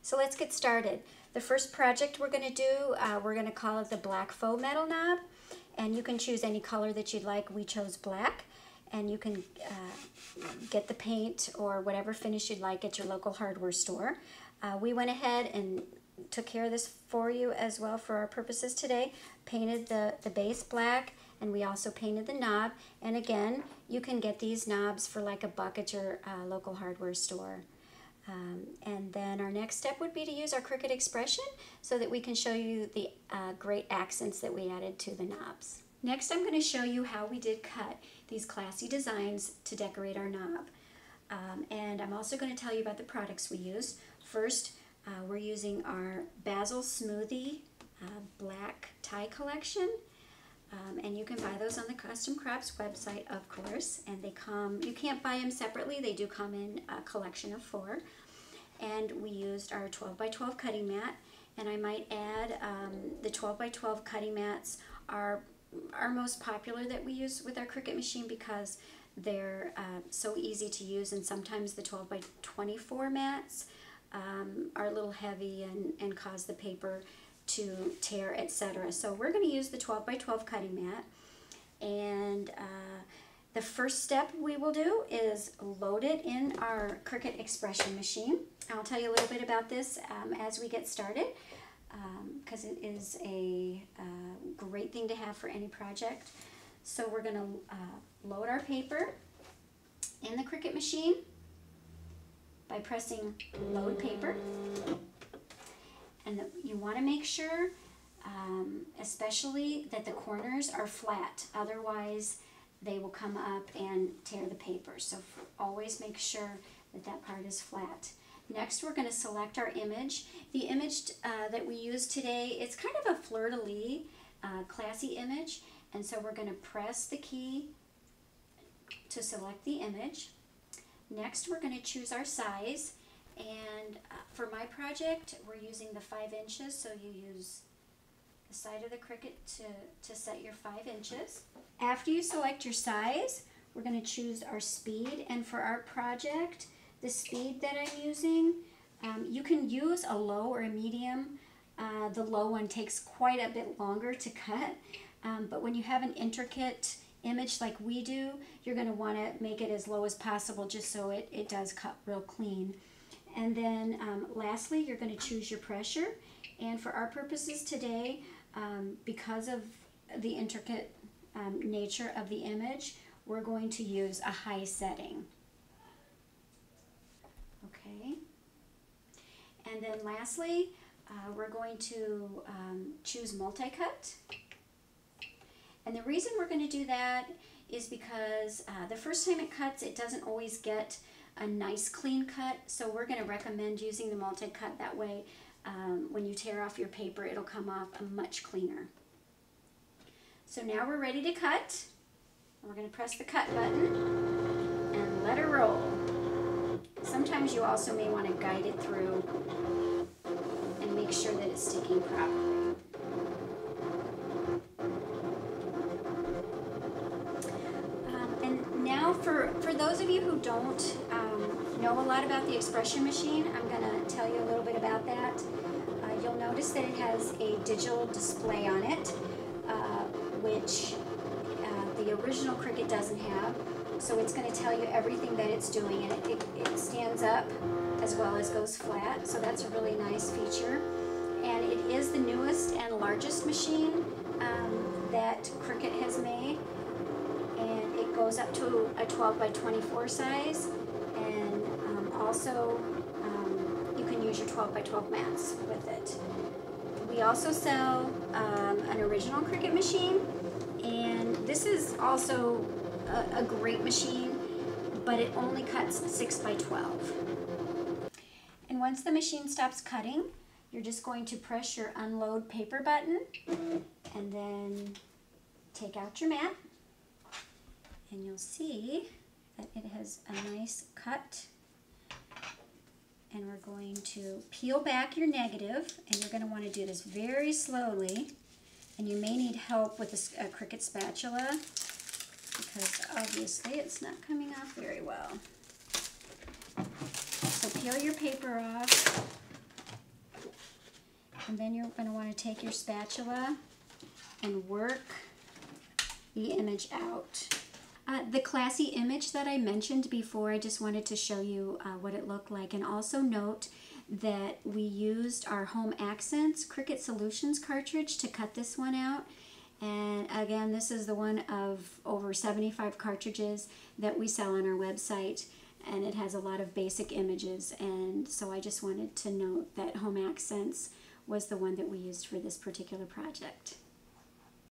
So let's get started. The first project we're going to do, we're going to call it the black faux metal knob. And you can choose any color that you'd like. We chose black. And you can get the paint or whatever finish you'd like at your local hardware store. We went ahead and took care of this for you as well for our purposes today. Painted the base black, and we also painted the knob. And again, you can get these knobs for like $1 at your local hardware store. And then our next step would be to use our Cricut expression so that we can show you the great accents that we added to the knobs. Next, I'm going to show you how we did cut these classy designs to decorate our knob. And I'm also going to tell you about the products we used. First, we're using our Basil Smoothie Black Tie Collection. And you can buy those on the Custom Crops website, of course. And they come, you can't buy them separately. They do come in a collection of 4. And we used our 12x12 cutting mat. And I might add, the 12x12 cutting mats are our most popular that we use with our Cricut machine because they're so easy to use, and sometimes the 12x24 mats are a little heavy and cause the paper to tear, etc. So we're going to use the 12x12 cutting mat, and the first step we will do is load it in our Cricut expression machine. I'll tell you a little bit about this as we get started, because it is a great thing to have for any project. So we're going to load our paper in the Cricut machine by pressing load paper. And you want to make sure, especially that the corners are flat, otherwise they will come up and tear the paper. So always make sure that that part is flat. Next, we're going to select our image. The image that we use today, it's kind of a fleur-de-lis, classy image. And so we're going to press the key to select the image. Next, we're going to choose our size. And for my project, we're using the 5 inches. So you use the side of the Cricut to set your 5 inches. After you select your size, we're going to choose our speed. And for our project, the speed that I'm using, you can use a low or a medium. The low one takes quite a bit longer to cut, but when you have an intricate image like we do, you're going to want to make it as low as possible just so it does cut real clean. And then lastly, you're going to choose your pressure. And for our purposes today, because of the intricate nature of the image, we're going to use a high setting. Okay, and then lastly, we're going to choose multi-cut. And the reason we're going to do that is because the first time it cuts, it doesn't always get a nice clean cut. So we're going to recommend using the multi-cut. That way, when you tear off your paper, it'll come off much cleaner. So now we're ready to cut. We're going to press the cut button and let her roll. Sometimes you also may want to guide it through and make sure that it's sticking properly. And now for those of you who don't know a lot about the expression machine, I'm going to tell you a little bit about that. You'll notice that it has a digital display on it, which the original Cricut doesn't have. So it's going to tell you everything that it's doing, and it stands up as well as goes flat, so that's a really nice feature. And it is the newest and largest machine that Cricut has made, and it goes up to a 12x24 size, and also you can use your 12x12 mats with it. We also sell an original Cricut machine, and this is also a great machine, but it only cuts 6x12. And once the machine stops cutting, you're just going to press your unload paper button and then take out your mat, and you'll see that it has a nice cut. And we're going to peel back your negative, and you're going to want to do this very slowly, and you may need help with a Cricut spatula, because obviously it's not coming off very well. So peel your paper off And then you're going to want to take your spatula and work the image out. The classy image that I mentioned before, I just wanted to show you what it looked like. And also note that we used our Home Accents Cricut Solutions cartridge to cut this one out. And again, this is the one of over 75 cartridges that we sell on our website. And it has a lot of basic images. And so I just wanted to note that Home Accents was the one that we used for this particular project.